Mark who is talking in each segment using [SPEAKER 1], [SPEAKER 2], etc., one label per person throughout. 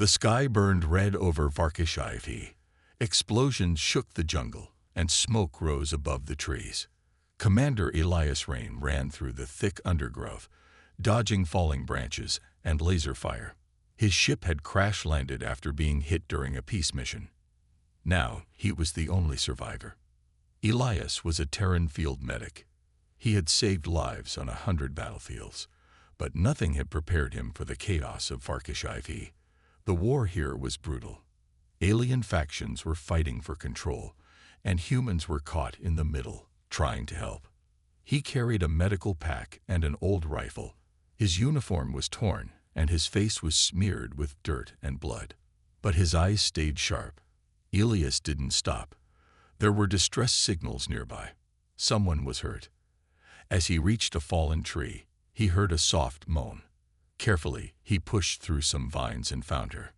[SPEAKER 1] The sky burned red over Sci-Fi. Explosions shook the jungle, and smoke rose above the trees. Commander Elias Rain ran through the thick undergrowth, dodging falling branches and laser fire. His ship had crash-landed after being hit during a peace mission. Now, he was the only survivor. Elias was a Terran field medic. He had saved lives on 100 battlefields, but nothing had prepared him for the chaos of Sci-Fi. The war here was brutal. Alien factions were fighting for control, and humans were caught in the middle, trying to help. He carried a medical pack and an old rifle. His uniform was torn, and his face was smeared with dirt and blood. But his eyes stayed sharp. Elias didn't stop. There were distress signals nearby. Someone was hurt. As he reached a fallen tree, he heard a soft moan. Carefully, he pushed through some vines and found her.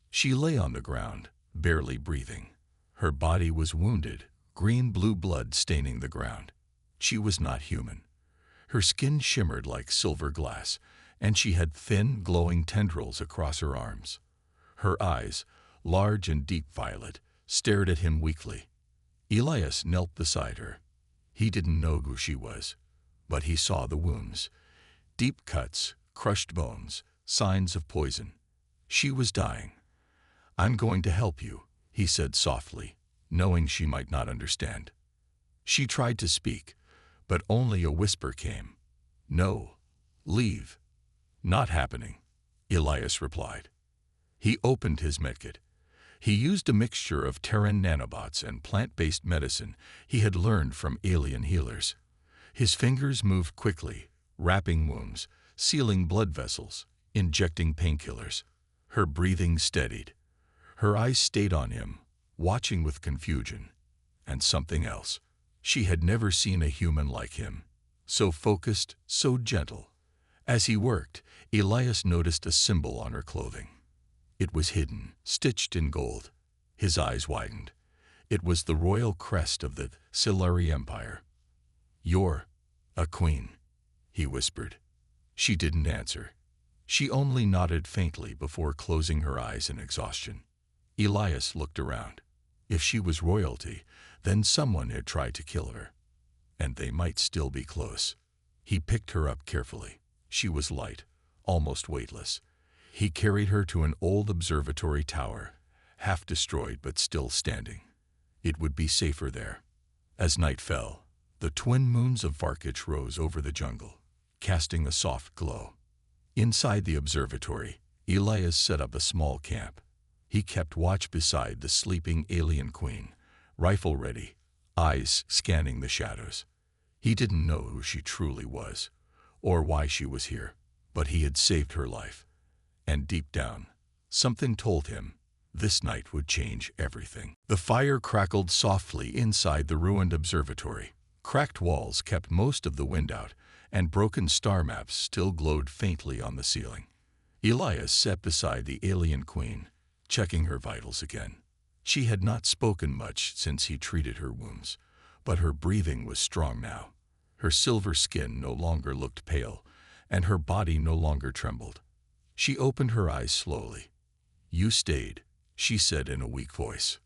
[SPEAKER 1] She lay on the ground, barely breathing. Her body was wounded, green-blue blood staining the ground. She was not human. Her skin shimmered like silver glass, and she had thin, glowing tendrils across her arms. Her eyes, large and deep violet, stared at him weakly. Elias knelt beside her. He didn't know who she was, but he saw the wounds. Deep cuts, crushed bones, signs of poison. She was dying. "I'm going to help you," he said softly, knowing she might not understand. She tried to speak, but only a whisper came. "No, leave." "Not happening," Elias replied. He opened his medkit. He used a mixture of Terran nanobots and plant-based medicine he had learned from alien healers. His fingers moved quickly, wrapping wounds, sealing blood vessels, injecting painkillers. Her breathing steadied. Her eyes stayed on him, watching with confusion. And something else. She had never seen a human like him. So focused, so gentle. As he worked, Elias noticed a symbol on her clothing. It was hidden, stitched in gold. His eyes widened. It was the royal crest of the Silari Empire. "You're a queen," he whispered. She didn't answer. She only nodded faintly before closing her eyes in exhaustion. Elias looked around. If she was royalty, then someone had tried to kill her. And they might still be close. He picked her up carefully. She was light, almost weightless. He carried her to an old observatory tower, half destroyed but still standing. It would be safer there. As night fell, the twin moons of Varkich rose over the jungle, casting a soft glow. Inside the observatory, Elias set up a small camp. He kept watch beside the sleeping alien queen, rifle ready, eyes scanning the shadows. He didn't know who she truly was, or why she was here, but he had saved her life. And deep down, something told him this night would change everything. The fire crackled softly inside the ruined observatory. Cracked walls kept most of the wind out, and broken star maps still glowed faintly on the ceiling. Elias sat beside the alien queen, checking her vitals again. She had not spoken much since he treated her wounds, but her breathing was strong now. Her silver skin no longer looked pale, and her body no longer trembled. She opened her eyes slowly. "You stayed," she said in a weak voice.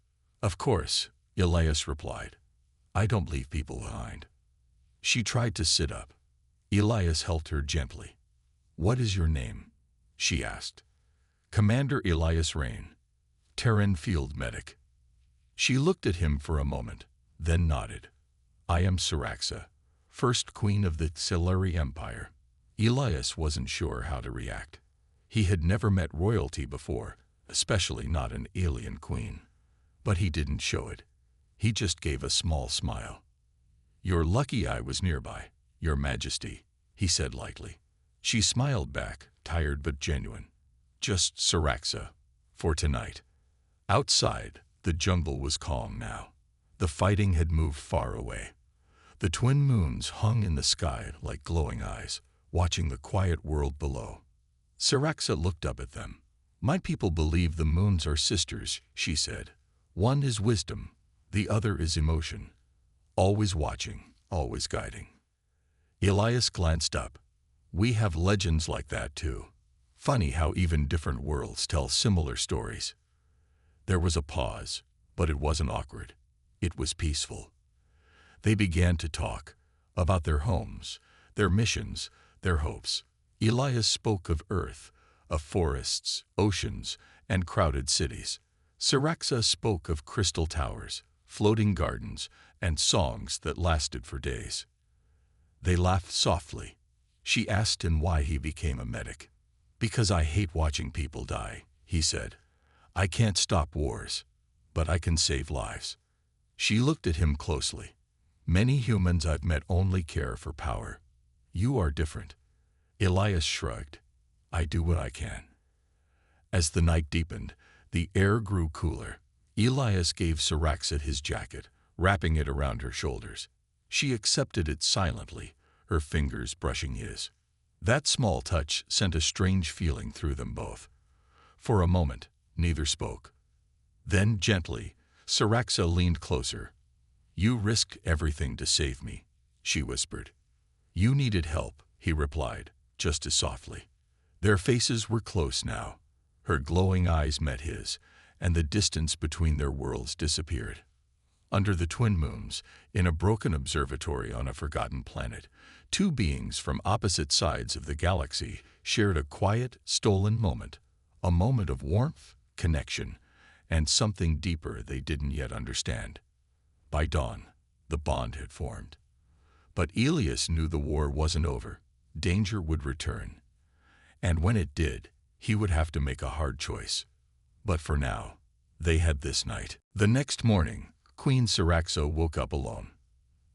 [SPEAKER 1] "Of course," Elias replied. "I don't leave people behind." She tried to sit up. Elias helped her gently. "What is your name?" she asked. "Commander Elias Rain, Terran field medic." She looked at him for a moment, then nodded. "I am Siraxa, first queen of the Silari Empire." Elias wasn't sure how to react. He had never met royalty before, especially not an alien queen. But he didn't show it. He just gave a small smile. "You're lucky I was nearby, Your Majesty," he said lightly. She smiled back, tired but genuine. "Just Siraxa, for tonight." Outside, the jungle was calm now. The fighting had moved far away. The twin moons hung in the sky like glowing eyes, watching the quiet world below. Siraxa looked up at them. "My people believe the moons are sisters," she said. "One is wisdom, the other is emotion. Always watching, always guiding." Elias glanced up. "We have legends like that too. Funny how even different worlds tell similar stories. There was a pause, but it wasn't awkward. It was peaceful. They began to talk about their homes, their missions, their hopes. Elias spoke of Earth, of forests, oceans, and crowded cities. Siraxa spoke of crystal towers, floating gardens, and songs that lasted for days. They laughed softly. She asked him why he became a medic. "Because I hate watching people die," he said. "I can't stop wars, but I can save lives." She looked at him closely. "Many humans I've met only care for power. You are different." Elias shrugged. "I do what I can." As the night deepened, the air grew cooler. Elias gave Siraxa his jacket, wrapping it around her shoulders. She accepted it silently, her fingers brushing his. That small touch sent a strange feeling through them both. For a moment, neither spoke. Then, gently, Siraxa leaned closer. "You risked everything to save me," she whispered. "You needed help," he replied, just as softly. Their faces were close now. Her glowing eyes met his, and the distance between their worlds disappeared. Under the twin moons, in a broken observatory on a forgotten planet, two beings from opposite sides of the galaxy shared a quiet, stolen moment, a moment of warmth, connection, and something deeper they didn't yet understand. By dawn, the bond had formed. But Elias knew the war wasn't over. Danger would return. And when it did, he would have to make a hard choice. But for now, they had this night. The next morning, Queen Siraxa woke up alone.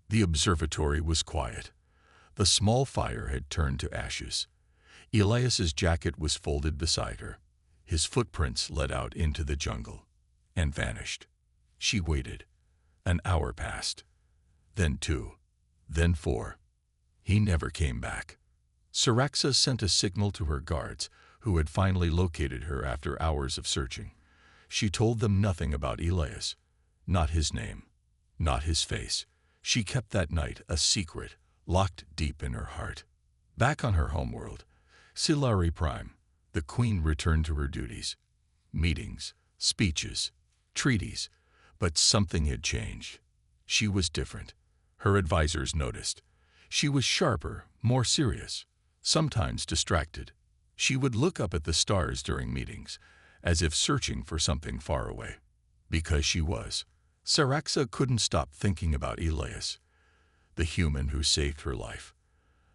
[SPEAKER 1] The observatory was quiet. The small fire had turned to ashes. Elias's jacket was folded beside her. His footprints led out into the jungle and vanished. She waited. An hour passed. Then 2. Then 4. He never came back. Siraxa sent a signal to her guards, who had finally located her after hours of searching. She told them nothing about Elias. Not his name. Not his face. She kept that night a secret, locked deep in her heart. Back on her homeworld, Silari Prime, the queen returned to her duties. Meetings, speeches, treaties. But something had changed. She was different. Her advisors noticed. She was sharper, more serious, sometimes distracted. She would look up at the stars during meetings, as if searching for something far away. Because she was. Siraxa couldn't stop thinking about Elias, the human who saved her life,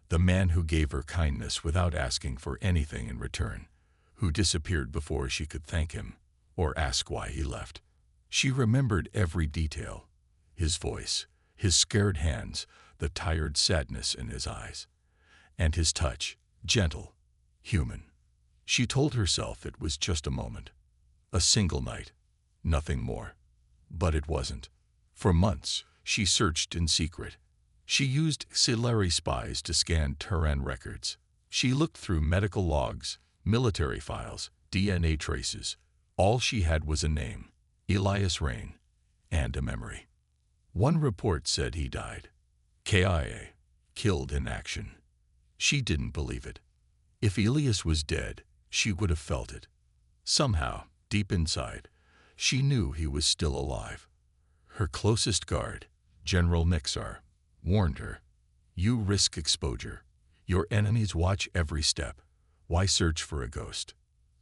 [SPEAKER 1] the man who gave her kindness without asking for anything in return, who disappeared before she could thank him or ask why he left. She remembered every detail, his voice, his scared hands, the tired sadness in his eyes, and his touch, gentle, human. She told herself it was just a moment, a single night, nothing more. But it wasn't. For months, she searched in secret. She used Silari spies to scan Terran records. She looked through medical logs, military files, DNA traces. All she had was a name, Elias Rain, and a memory. One report said he died. KIA, killed in action. She didn't believe it. If Elias was dead, she would have felt it. Somehow, deep inside, she knew he was still alive. Her closest guard, General Nixar, warned her, "You risk exposure. Your enemies watch every step. Why search for a ghost?"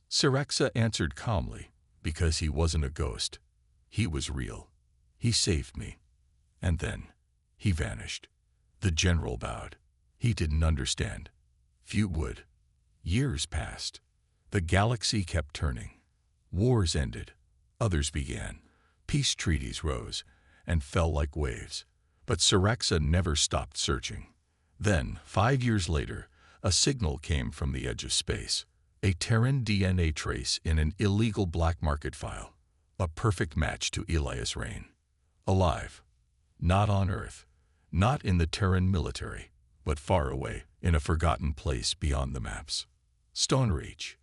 [SPEAKER 1] Siraxa answered calmly, "Because he wasn't a ghost. He was real. He saved me." And then, he vanished. The general bowed. He didn't understand. Few would. Years passed. The galaxy kept turning. Wars ended. Others began. Peace treaties rose and fell like waves. But Siraxa never stopped searching. Then, 5 years later, a signal came from the edge of space. A Terran DNA trace in an illegal black market file. A perfect match to Elias Rain. Alive. Not on Earth. Not in the Terran military, but far away, in a forgotten place beyond the maps. Stone Reach.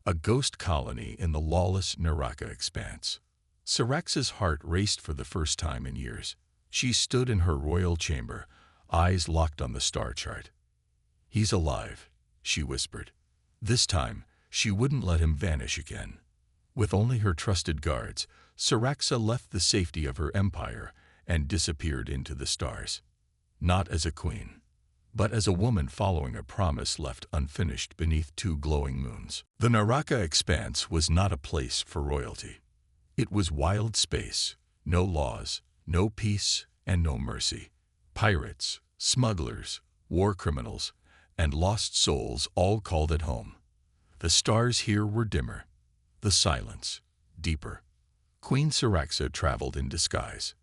[SPEAKER 1] A ghost colony in the lawless Naraka expanse. Siraxa's heart raced for the first time in years. She stood in her royal chamber, eyes locked on the star chart. "He's alive," she whispered. This time, She wouldn't let him vanish again. With only her trusted guards, Siraxa left the safety of her empire and disappeared into the stars. Not as a queen, but as a woman following a promise left unfinished beneath two glowing moons. The Naraka Expanse was not a place for royalty. It was wild space, no laws, no peace, and no mercy. Pirates, smugglers, war criminals, and lost souls all called it home. The stars here were dimmer, the silence deeper. Queen Siraxa traveled in disguise.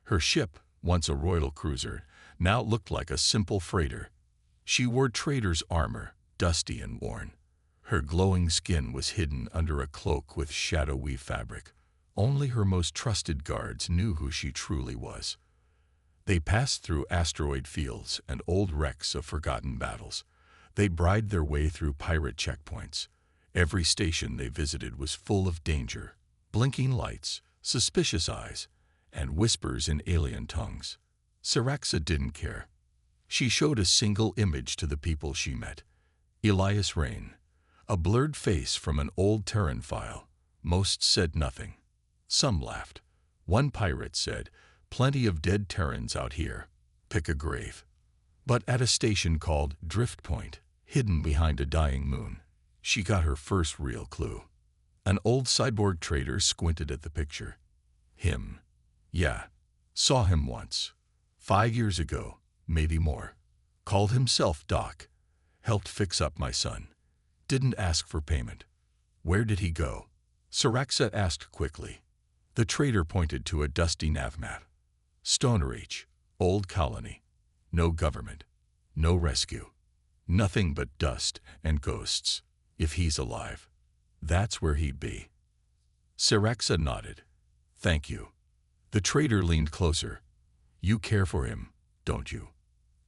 [SPEAKER 1] Her ship, once a royal cruiser, now looked like a simple freighter. She wore trader's armor, dusty and worn. Her glowing skin was hidden under a cloak with shadowy fabric. Only her most trusted guards knew who she truly was. They passed through asteroid fields and old wrecks of forgotten battles. They bribed their way through pirate checkpoints. Every station they visited was full of danger, blinking lights, suspicious eyes, and whispers in alien tongues. Siraxa didn't care. She showed a single image to the people she met. Elias Rain, a blurred face from an old Terran file. Most said nothing. Some laughed. One pirate said, "Plenty of dead Terrans out here. Pick a grave." But at a station called Drift Point, hidden behind a dying moon, she got her first real clue. An old cyborg trader squinted at the picture. Him. Yeah. Saw him once. 5 years ago, maybe more. Called himself Doc. Helped fix up my son. Didn't ask for payment. Where did he go? Siraxa asked quickly. The trader pointed to a dusty nav map. Stonereach, old colony. No government. No rescue. Nothing but dust and ghosts. If he's alive, that's where he'd be. Siraxa nodded. Thank you. The trader leaned closer. You care for him, don't you?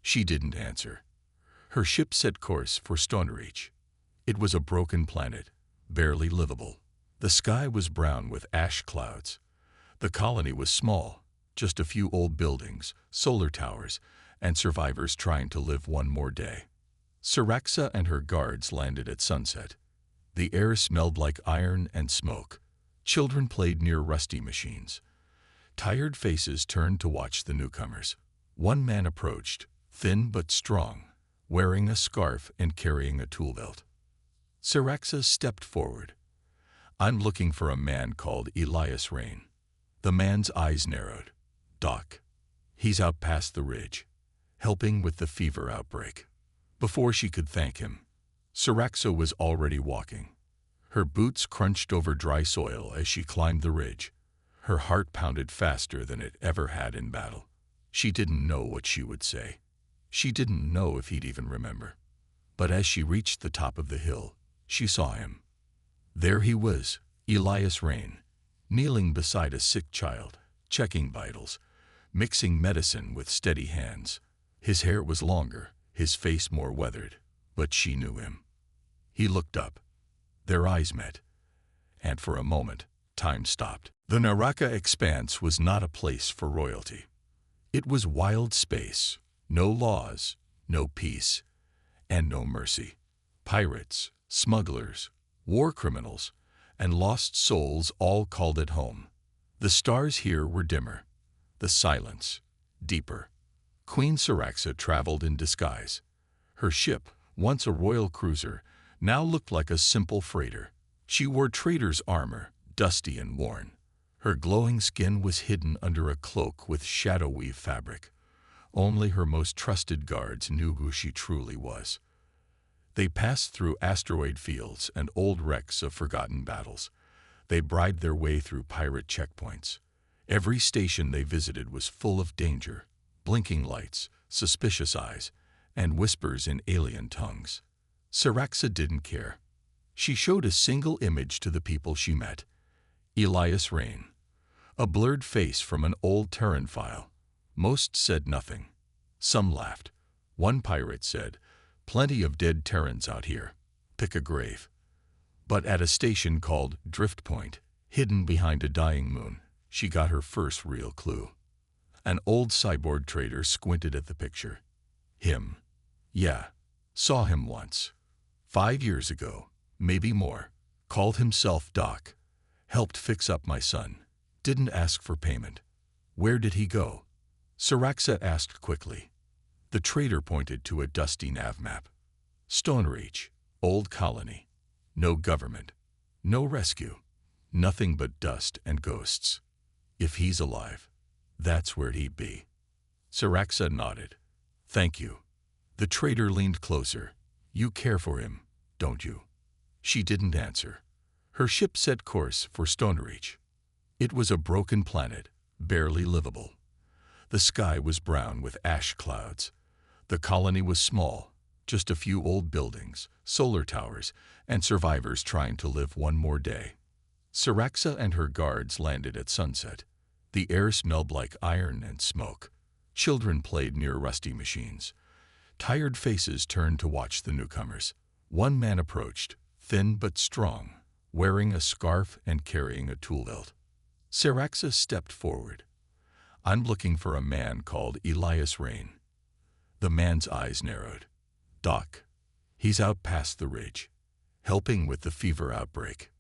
[SPEAKER 1] She didn't answer. Her ship set course for Stonereach. It was a broken planet, barely livable. The sky was brown with ash clouds. The colony was small, just a few old buildings, solar towers, and survivors trying to live one more day. Siraxa and her guards landed at sunset. The air smelled like iron and smoke. Children played near rusty machines. Tired faces turned to watch the newcomers. One man approached, thin but strong, wearing a scarf and carrying a tool belt. Siraxa stepped forward. I'm looking for a man called Elias Rain. The man's eyes narrowed. Doc. He's out past the ridge, helping with the fever outbreak. Before she could thank him, Siraxa was already walking. Her boots crunched over dry soil as she climbed the ridge. Her heart pounded faster than it ever had in battle. She didn't know what she would say. She didn't know if he'd even remember. But as she reached the top of the hill, she saw him. There he was, Elias Rain, kneeling beside a sick child, checking vitals, mixing medicine with steady hands. His hair was longer, his face more weathered, but she knew him. He looked up. Their eyes met, and for a moment, time stopped. The Naraka Expanse was not a place for royalty. It was wild space, no laws, no peace, and no mercy. Pirates, smugglers, war criminals, and lost souls all called it home. The stars here were dimmer, the silence deeper. Queen Siraxa traveled in disguise. Her ship, once a royal cruiser, now looked like a simple freighter. She wore trader's armor, dusty and worn. Her glowing skin was hidden under a cloak with shadowy fabric. Only her most trusted guards knew who she truly was. They passed through asteroid fields and old wrecks of forgotten battles. They bribed their way through pirate checkpoints. Every station they visited was full of danger, blinking lights, suspicious eyes, and whispers in alien tongues. Siraxa didn't care. She showed a single image to the people she met. Elias Rain, a blurred face from an old Terran file. Most said nothing. Some laughed. One pirate said, "Plenty of dead Terrans out here. Pick a grave." But at a station called Drift Point, hidden behind a dying moon, she got her first real clue. An old cyborg trader squinted at the picture. Him. Yeah. Saw him once. 5 years ago, maybe more. Called himself Doc. Helped fix up my son. Didn't ask for payment. Where did he go? Saraxa asked quickly. The trader pointed to a dusty nav map. Stonereach, old colony. No government. No rescue. Nothing but dust and ghosts. If he's alive, that's where he'd be. Saraxa nodded. Thank you. The trader leaned closer. You care for him, don't you? She didn't answer. Her ship set course for Stonereach. It was a broken planet, barely livable. The sky was brown with ash clouds. The colony was small, just a few old buildings, solar towers, and survivors trying to live one more day. Saraxa and her guards landed at sunset. The air smelled like iron and smoke. Children played near rusty machines. Tired faces turned to watch the newcomers. One man approached, thin but strong, wearing a scarf and carrying a tool belt. Saraxa stepped forward. I'm looking for a man called Elias Rain. The man's eyes narrowed. Doc. He's out past the ridge, helping with the fever outbreak.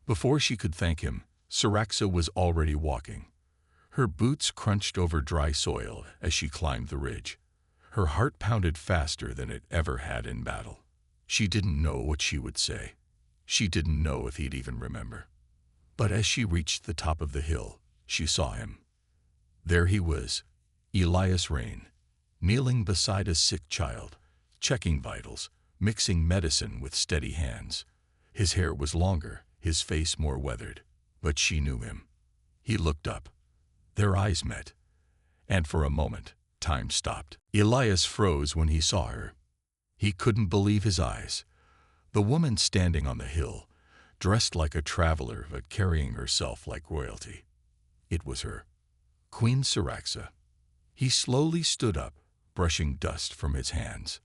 [SPEAKER 1] Before she could thank him, Saraxa was already walking. Her boots crunched over dry soil as she climbed the ridge. Her heart pounded faster than it ever had in battle. She didn't know what she would say. She didn't know if he'd even remember. But as she reached the top of the hill, she saw him. There he was, Elias Rain, kneeling beside a sick child, checking vitals, mixing medicine with steady hands. His hair was longer, his face more weathered, but she knew him. He looked up. Their eyes met, and for a moment, time stopped. Elias froze when he saw her. He couldn't believe his eyes. The woman standing on the hill, dressed like a traveler but carrying herself like royalty. It was her, Queen Saraxa. He slowly stood up, brushing dust from his hands.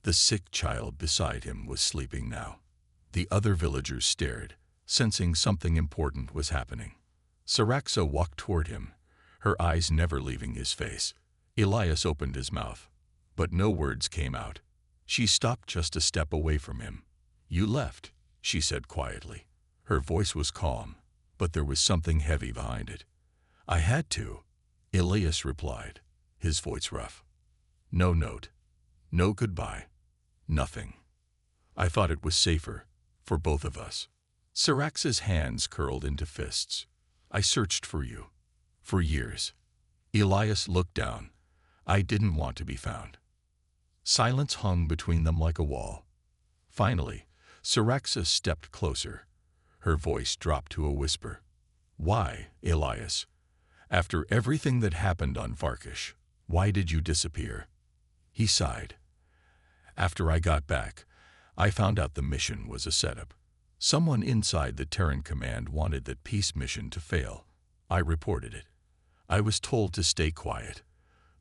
[SPEAKER 1] The sick child beside him was sleeping now. The other villagers stared, sensing something important was happening. Saraxa walked toward him, her eyes never leaving his face. Elias opened his mouth, but no words came out. She stopped just a step away from him. You left, she said quietly. Her voice was calm, but there was something heavy behind it. I had to, Elias replied, his voice rough. No note, no goodbye, nothing. I thought it was safer, for both of us. Saraxa's hands curled into fists. I searched for you, for years. Elias looked down. I didn't want to be found. Silence hung between them like a wall. Finally, Saraxa stepped closer. Her voice dropped to a whisper. Why, Elias? After everything that happened on Varkish, why did you disappear? He sighed. After I got back, I found out the mission was a setup. Someone inside the Terran command wanted that peace mission to fail. I reported it. I was told to stay quiet.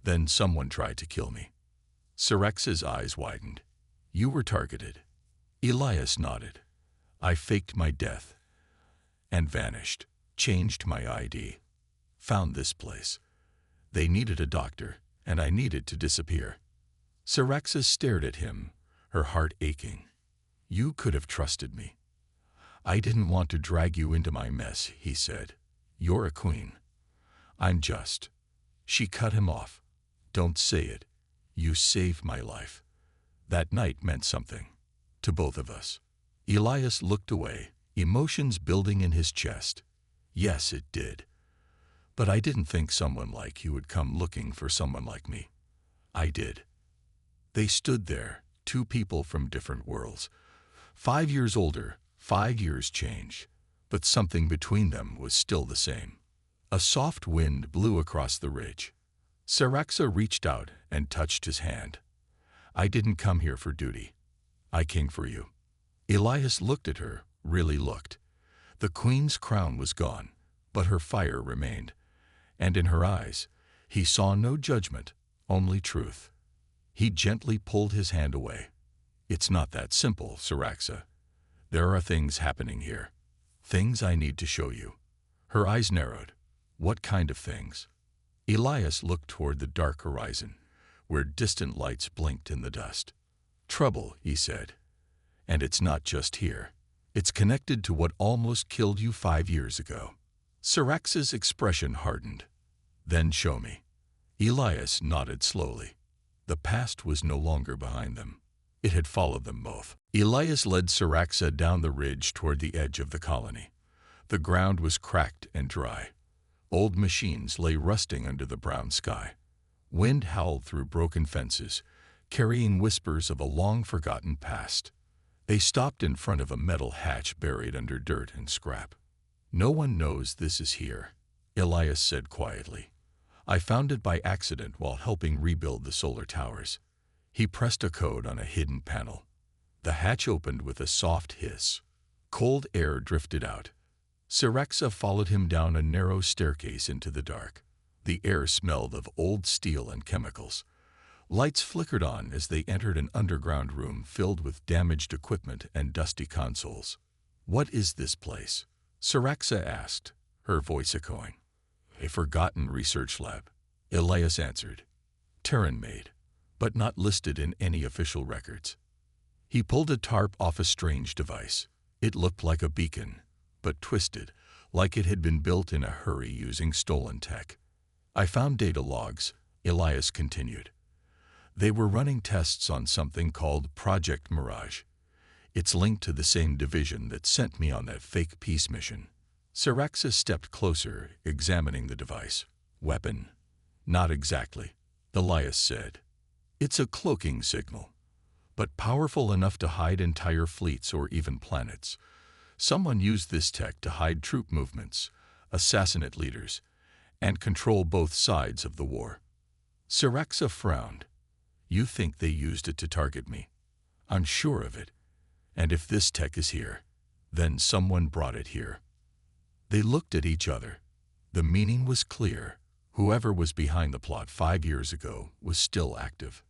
[SPEAKER 1] Then someone tried to kill me. Saraxa's eyes widened. You were targeted. Elias nodded. I faked my death and vanished, changed my ID. Found this place. They needed a doctor, and I needed to disappear. Saraxa stared at him, her heart aching. You could have trusted me. I didn't want to drag you into my mess, he said. You're a queen. I'm just. She cut him off. Don't say it. You saved my life. That night meant something. To both of us. Elias looked away, emotions building in his chest. Yes, it did. But I didn't think someone like you would come looking for someone like me. I did. They stood there, two people from different worlds. 5 years older, 5 years changed, but something between them was still the same. A soft wind blew across the ridge. Saraxa reached out and touched his hand. I didn't come here for duty. I came for you. Elias looked at her, really looked. The queen's crown was gone, but her fire remained. And in her eyes, he saw no judgment, only truth. He gently pulled his hand away. It's not that simple, Saraxa. There are things happening here. Things I need to show you. Her eyes narrowed. What kind of things? Elias looked toward the dark horizon, where distant lights blinked in the dust. Trouble, he said. And it's not just here. It's connected to what almost killed you 5 years ago. Syrax's expression hardened. Then show me. Elias nodded slowly. The past was no longer behind them. It had followed them both. Elias led Syraxa down the ridge toward the edge of the colony. The ground was cracked and dry. Old machines lay rusting under the brown sky. Wind howled through broken fences, carrying whispers of a long-forgotten past. They stopped in front of a metal hatch buried under dirt and scrap. "No one knows this is here," Elias said quietly. "I found it by accident while helping rebuild the solar towers." He pressed a code on a hidden panel. The hatch opened with a soft hiss. Cold air drifted out. Syraxa followed him down a narrow staircase into the dark. The air smelled of old steel and chemicals. Lights flickered on as they entered an underground room filled with damaged equipment and dusty consoles. "What is this place?" Syraxa asked, her voice echoing. "A forgotten research lab," Elias answered. "Terran-made, but not listed in any official records." He pulled a tarp off a strange device. It looked like a beacon, but twisted, like it had been built in a hurry using stolen tech. "I found data logs," Elias continued. "They were running tests on something called Project Mirage. It's linked to the same division that sent me on that fake peace mission." Syraxa stepped closer, examining the device. "Weapon?" "Not exactly," Elias said. "It's a cloaking signal, but powerful enough to hide entire fleets or even planets. Someone used this tech to hide troop movements, assassinate leaders, and control both sides of the war." Syraxa frowned. "You think they used it to target me?" "I'm sure of it. And if this tech is here, then someone brought it here." They looked at each other. The meaning was clear. Whoever was behind the plot 5 years ago was still active.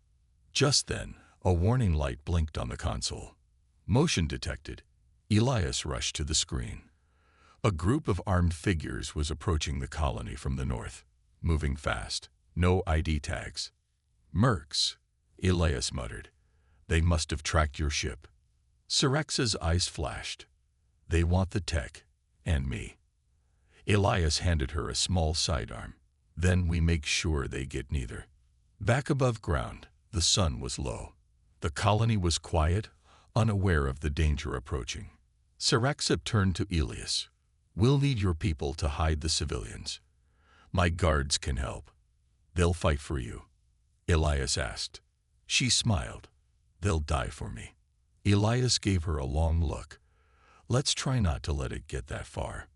[SPEAKER 1] Just then, a warning light blinked on the console. "Motion detected." Elias rushed to the screen. A group of armed figures was approaching the colony from the north, moving fast. No ID tags. "Mercs," Elias muttered. "They must have tracked your ship." Syraxa's eyes flashed. "They want the tech, and me." Elias handed her a small sidearm. "Then we make sure they get neither." Back above ground, the sun was low. The colony was quiet, unaware of the danger approaching. Syraxa turned to Elias. "We'll need your people to hide the civilians. My guards can help." "They'll fight for you?" Elias asked. She smiled. "They'll die for me." Elias gave her a long look. "Let's try not to let it get that far."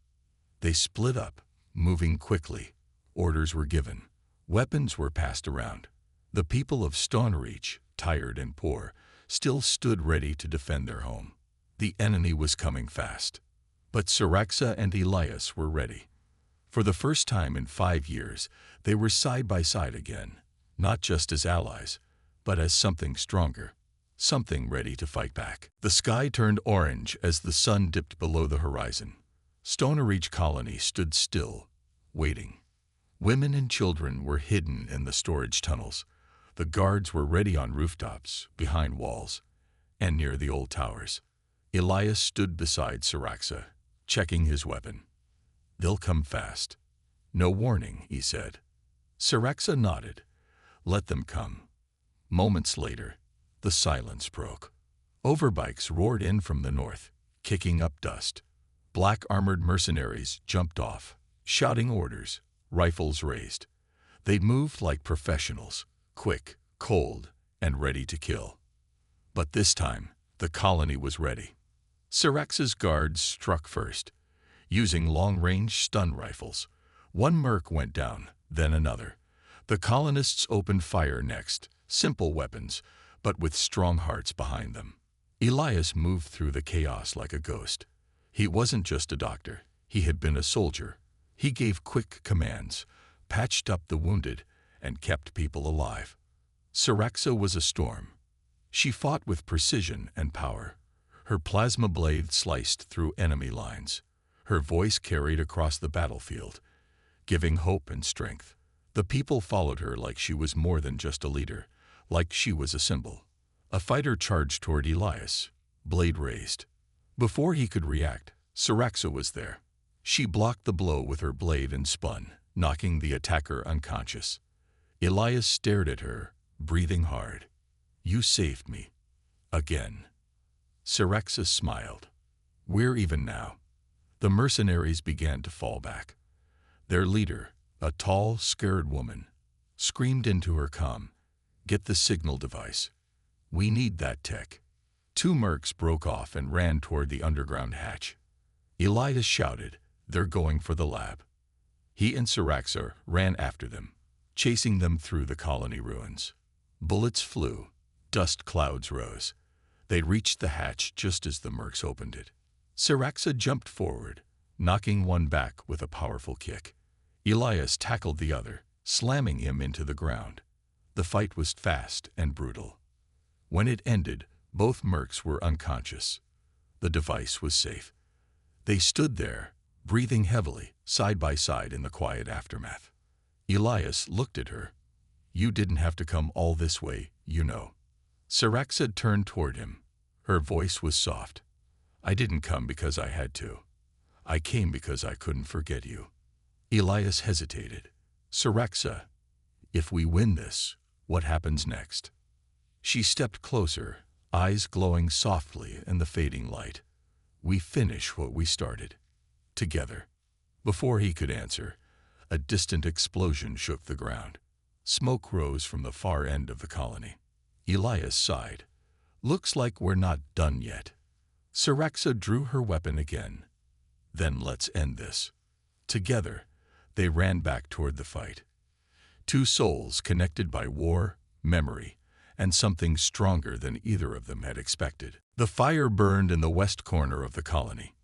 [SPEAKER 1] They split up, moving quickly. Orders were given. Weapons were passed around. The people of Stonereach, tired and poor, still stood ready to defend their home. The enemy was coming fast. But Syraxa and Elias were ready. For the first time in 5 years, they were side by side again, not just as allies, but as something stronger, something ready to fight back. The sky turned orange as the sun dipped below the horizon. Stonereach colony stood still, waiting. Women and children were hidden in the storage tunnels. The guards were ready on rooftops, behind walls, and near the old towers. Elias stood beside Syraxa, checking his weapon. "They'll come fast." "No warning," he said. Syraxa nodded. "Let them come." Moments later, the silence broke. Overbikes roared in from the north, kicking up dust. Black armored mercenaries jumped off, shouting orders, rifles raised. They moved like professionals, quick, cold, and ready to kill. But this time, the colony was ready. Syraxa's guards struck first, using long-range stun rifles. One merc went down, then another. The colonists opened fire next, simple weapons, but with strong hearts behind them. Elias moved through the chaos like a ghost. He wasn't just a doctor. He had been a soldier. He gave quick commands, patched up the wounded, and kept people alive. Syraxa was a storm. She fought with precision and power. Her plasma blade sliced through enemy lines. Her voice carried across the battlefield, giving hope and strength. The people followed her like she was more than just a leader, like she was a symbol. A fighter charged toward Elias, blade raised. Before he could react, Syraxa was there. She blocked the blow with her blade and spun, knocking the attacker unconscious. Elias stared at her, breathing hard. "You saved me. Again." Syraxa smiled. "We're even now." The mercenaries began to fall back. Their leader, a tall, scared woman, screamed into her comm, "Get the signal device. We need that tech." Two mercs broke off and ran toward the underground hatch. Elias shouted, "They're going for the lab." He and Syraxa ran after them, chasing them through the colony ruins. Bullets flew, dust clouds rose. They reached the hatch just as the mercs opened it. Syraxa jumped forward, knocking one back with a powerful kick. Elias tackled the other, slamming him into the ground. The fight was fast and brutal. When it ended, both mercs were unconscious. The device was safe. They stood there, breathing heavily, side by side in the quiet aftermath. Elias looked at her. "You didn't have to come all this way, you know." Syraxa turned toward him. Her voice was soft. "I didn't come because I had to. I came because I couldn't forget you." Elias hesitated. "Syraxa, if we win this, what happens next?" She stepped closer, eyes glowing softly in the fading light. "We finish what we started. Together." Before he could answer, a distant explosion shook the ground. Smoke rose from the far end of the colony. Elias sighed. "Looks like we're not done yet." Syraxa drew her weapon again. "Then let's end this." Together, they ran back toward the fight. Two souls connected by war, memory, and something stronger than either of them had expected. The fire burned in the west corner of the colony.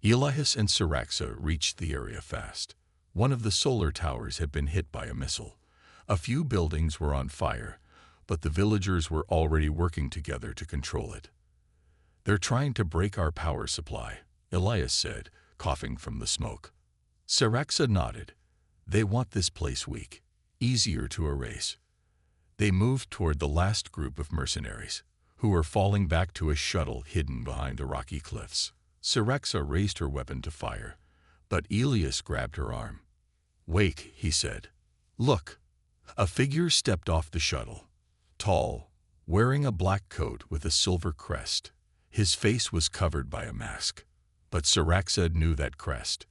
[SPEAKER 1] Elias and Syraxa reached the area fast. One of the solar towers had been hit by a missile. A few buildings were on fire, but the villagers were already working together to control it. "They're trying to break our power supply," Elias said, coughing from the smoke. Syraxa nodded. "They want this place weak, easier to erase." They moved toward the last group of mercenaries, who were falling back to a shuttle hidden behind the rocky cliffs. Syraxa raised her weapon to fire, but Elias grabbed her arm. "Wait," he said. "Look." A figure stepped off the shuttle, tall, wearing a black coat with a silver crest. His face was covered by a mask, but Syraxa knew that crest.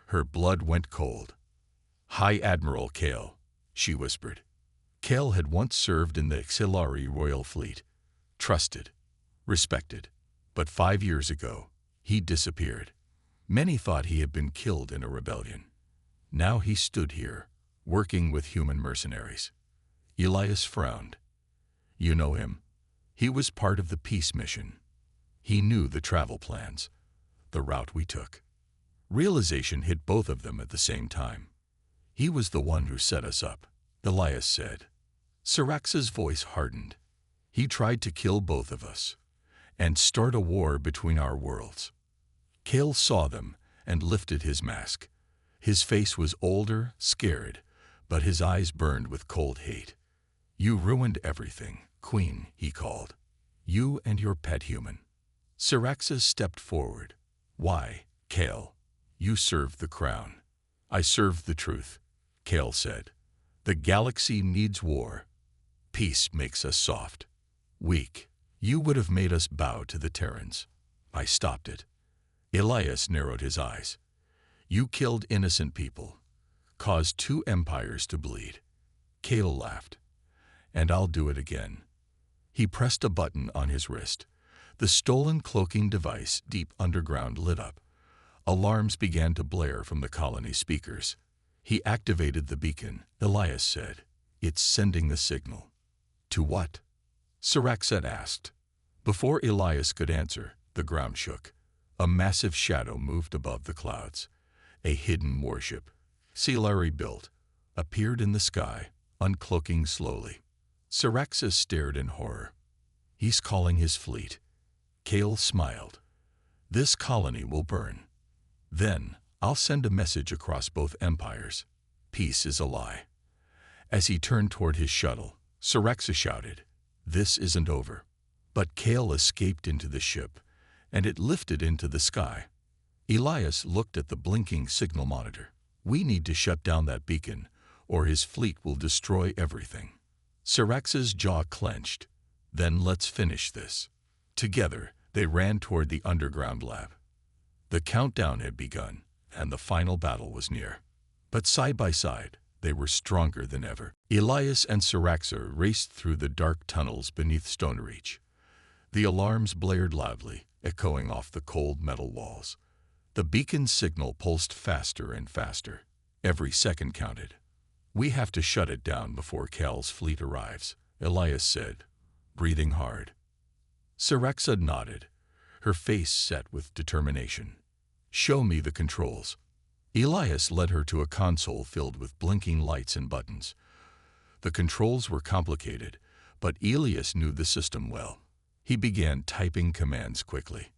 [SPEAKER 1] Her blood went cold. "High Admiral Kale," she whispered. Kale had once served in the Xilari Royal Fleet, trusted, respected, but 5 years ago, he disappeared. Many thought he had been killed in a rebellion. Now he stood here, working with human mercenaries. Elias frowned. "You know him? He was part of the peace mission. He knew the travel plans, the route we took." Realization hit both of them at the same time. "He was the one who set us up," Elias said. Syraxa's voice hardened. "He tried to kill both of us, and start a war between our worlds." Kale saw them and lifted his mask. His face was older, scared, but his eyes burned with cold hate. "You ruined everything, Queen," he called. "You and your pet human." Syraxa stepped forward. "Why, Kale? You served the crown." "I served the truth," Kale said. "The galaxy needs war. Peace makes us soft, weak. You would have made us bow to the Terrans. I stopped it." Elias narrowed his eyes. "You killed innocent people, caused 2 empires to bleed." Kale laughed. "And I'll do it again." He pressed a button on his wrist. The stolen cloaking device deep underground lit up. Alarms began to blare from the colony speakers. He activated the beacon, Elias said. "It's sending the signal." "To what?" Syraxa asked. Before Elias could answer, the ground shook. A massive shadow moved above the clouds. A hidden warship, Xilari built, appeared in the sky, uncloaking slowly. Syraxa stared in horror. "He's calling his fleet." Kale smiled. "This colony will burn. Then I'll send a message across both empires. Peace is a lie." As he turned toward his shuttle, Syraxa shouted, "This isn't over." But Kale escaped into the ship, and it lifted into the sky. Elias looked at the blinking signal monitor. We need to shut down that beacon, or his fleet will destroy everything. Syrax's jaw clenched. Then let's finish this. Together, they ran toward the underground lab. The countdown had begun, and the final battle was near. But side by side, they were stronger than ever. Elias and Syraxa raced through the dark tunnels beneath Stonereach. The alarms blared loudly, echoing off the cold metal walls. The beacon's signal pulsed faster and faster. Every second counted. We have to shut it down before Cal's fleet arrives, Elias said, breathing hard. Syraxa nodded, her face set with determination. Show me the controls. Elias led her to a console filled with blinking lights and buttons. The controls were complicated, but Elias knew the system well. He began typing commands quickly.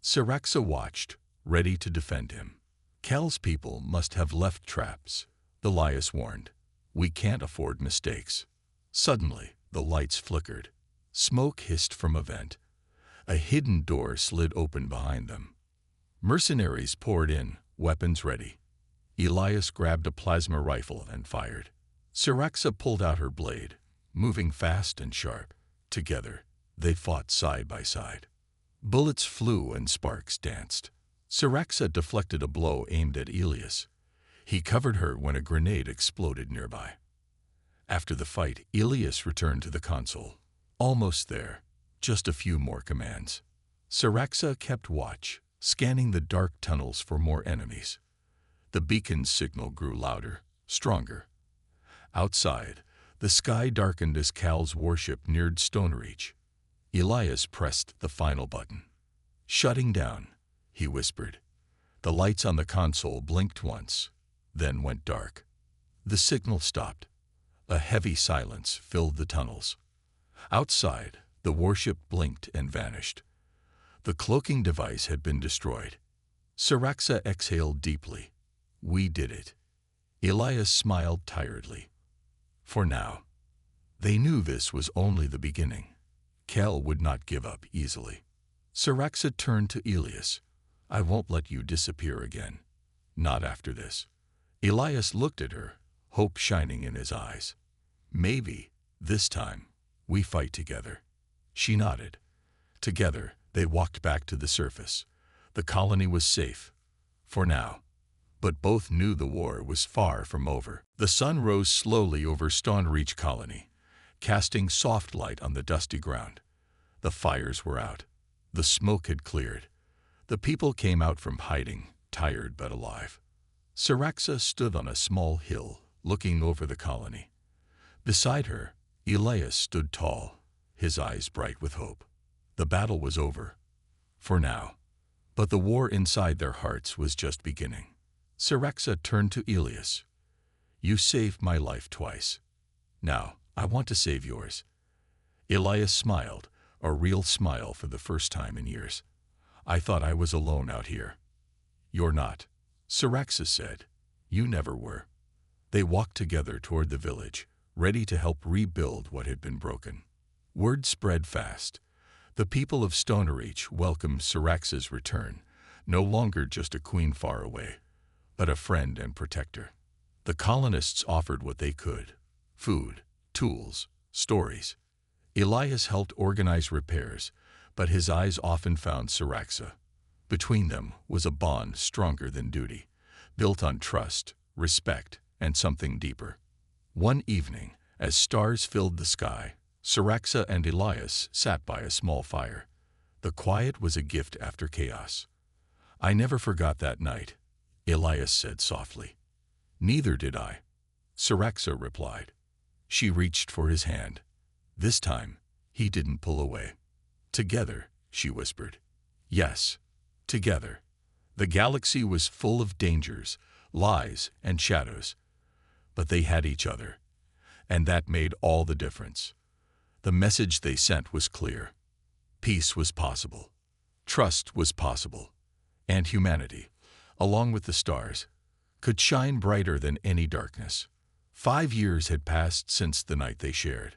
[SPEAKER 1] Syraxa watched, ready to defend him. Cal's people must have left traps, Elias warned. We can't afford mistakes. Suddenly, the lights flickered. Smoke hissed from a vent. A hidden door slid open behind them. Mercenaries poured in, weapons ready. Elias grabbed a plasma rifle and fired. Syraxa pulled out her blade, moving fast and sharp. Together, they fought side by side. Bullets flew and sparks danced. Syraxa deflected a blow aimed at Elias. He covered her when a grenade exploded nearby. After the fight, Elias returned to the console. Almost there, just a few more commands. Syraxa kept watch, scanning the dark tunnels for more enemies. The beacon's signal grew louder, stronger. Outside, the sky darkened as Cal's warship neared Stonereach. Elias pressed the final button. Shutting down, he whispered. The lights on the console blinked once, then went dark. The signal stopped. A heavy silence filled the tunnels. Outside, the warship blinked and vanished. The cloaking device had been destroyed. Syraxa exhaled deeply. We did it. Elias smiled tiredly. For now. They knew this was only the beginning. Cal would not give up easily. Syraxa turned to Elias. I won't let you disappear again. Not after this. Elias looked at her, hope shining in his eyes. Maybe, this time, we fight together. She nodded. Together, they walked back to the surface. The colony was safe. For now. But both knew the war was far from over. The sun rose slowly over Stonereach colony, casting soft light on the dusty ground. The fires were out. The smoke had cleared. The people came out from hiding, tired but alive. Syraxa stood on a small hill, looking over the colony. Beside her, Elias stood tall, his eyes bright with hope. The battle was over. For now. But the war inside their hearts was just beginning. Syraxa turned to Elias. You saved my life twice. Now, I want to save yours. Elias smiled, a real smile for the first time in years. I thought I was alone out here. You're not, Syraxa said. You never were. They walked together toward the village, ready to help rebuild what had been broken. Word spread fast. The people of Stonereach welcomed Syraxa's return, no longer just a queen far away, but a friend and protector. The colonists offered what they could: food, tools, stories. Elias helped organize repairs, but his eyes often found Syraxa. Between them was a bond stronger than duty, built on trust, respect, and something deeper. One evening, as stars filled the sky, Syraxa and Elias sat by a small fire. The quiet was a gift after chaos. I never forgot that night, Elias said softly. Neither did I, Syraxa replied. She reached for his hand. This time, he didn't pull away. Together, she whispered. Yes, together. The galaxy was full of dangers, lies, and shadows. But they had each other, and that made all the difference. The message they sent was clear. Peace was possible. Trust was possible. And humanity, along with the stars, could shine brighter than any darkness. 5 years had passed since the night they shared.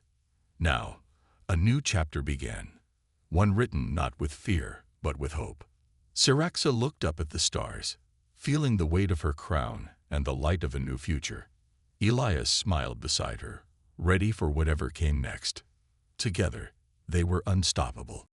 [SPEAKER 1] Now, a new chapter began. one written not with fear, but with hope. Syraxa looked up at the stars, feeling the weight of her crown and the light of a new future. Elias smiled beside her, ready for whatever came next. Together, they were unstoppable.